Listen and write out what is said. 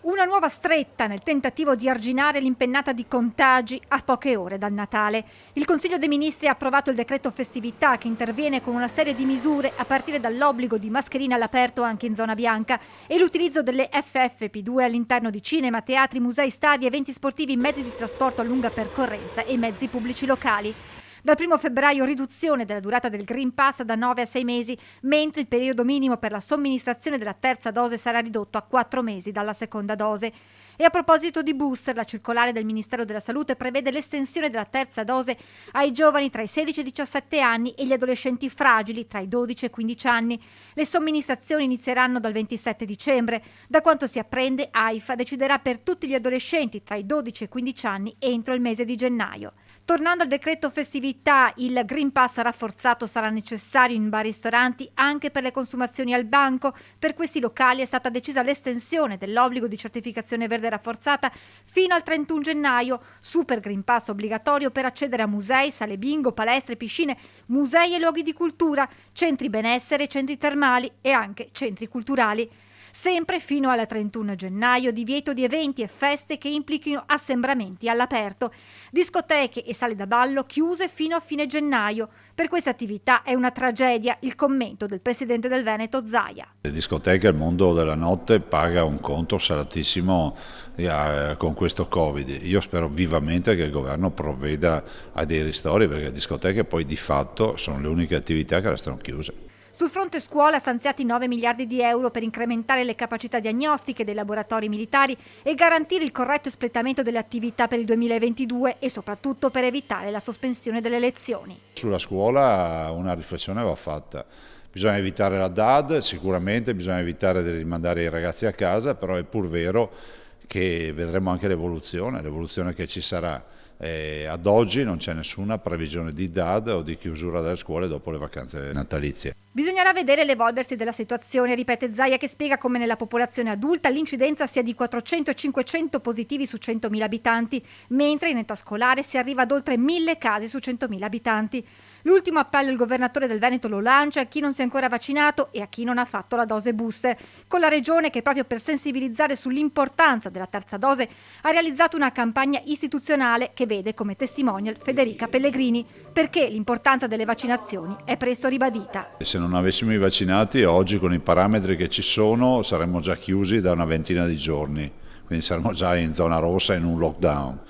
Una nuova stretta nel tentativo di arginare l'impennata di contagi a poche ore dal Natale. Il Consiglio dei Ministri ha approvato il decreto festività che interviene con una serie di misure a partire dall'obbligo di mascherine all'aperto anche in zona bianca e l'utilizzo delle FFP2 all'interno di cinema, teatri, musei, stadi, eventi sportivi, mezzi di trasporto a lunga percorrenza e mezzi pubblici locali. Dal 1 febbraio riduzione della durata del Green Pass da 9 a 6 mesi, mentre il periodo minimo per la somministrazione della terza dose sarà ridotto a 4 mesi dalla seconda dose. E a proposito di booster, la circolare del Ministero della Salute prevede l'estensione della terza dose ai giovani tra i 16 e i 17 anni e gli adolescenti fragili tra i 12 e i 15 anni. Le somministrazioni inizieranno dal 27 dicembre. Da quanto si apprende, AIFA deciderà per tutti gli adolescenti tra i 12 e i 15 anni entro il mese di gennaio. Tornando al decreto festività, il Green Pass rafforzato sarà necessario in bar e ristoranti anche per le consumazioni al banco. Per questi locali è stata decisa l'estensione dell'obbligo di certificazione verde rafforzata fino al 31 gennaio, super Green Pass obbligatorio per accedere a musei, sale bingo, palestre, piscine, musei e luoghi di cultura, centri benessere, centri termali e anche centri culturali. Sempre fino al 31 gennaio divieto di eventi e feste che implichino assembramenti all'aperto. Discoteche e sale da ballo chiuse fino a fine gennaio. Per questa attività è una tragedia il commento del presidente del Veneto Zaia. Le discoteche, il mondo della notte paga un conto salatissimo con questo Covid. Io spero vivamente che il governo provveda a dei ristori, perché le discoteche poi di fatto sono le uniche attività che restano chiuse. Sul fronte scuola stanziati 9 miliardi di euro per incrementare le capacità diagnostiche dei laboratori militari e garantire il corretto espletamento delle attività per il 2022 e soprattutto per evitare la sospensione delle lezioni. Sulla scuola una riflessione va fatta. Bisogna evitare la DAD, sicuramente bisogna evitare di rimandare i ragazzi a casa, però è pur vero che vedremo anche l'evoluzione che ci sarà. Ad oggi non c'è nessuna previsione di DAD o di chiusura delle scuole dopo le vacanze natalizie. Bisognerà vedere l'evolversi della situazione, ripete Zaia, che spiega come nella popolazione adulta l'incidenza sia di 400 e 500 positivi su 100.000 abitanti, mentre in età scolare si arriva ad oltre 1.000 casi su 100.000 abitanti. L'ultimo appello il governatore del Veneto lo lancia a chi non si è ancora vaccinato e a chi non ha fatto la dose booster, con la regione che proprio per sensibilizzare sull'importanza della terza dose ha realizzato una campagna istituzionale che vede come testimonial Federica Pellegrini, perché l'importanza delle vaccinazioni è presto ribadita. Se non avessimo i vaccinati oggi con i parametri che ci sono saremmo già chiusi da una ventina di giorni, quindi saremmo già in zona rossa in un lockdown.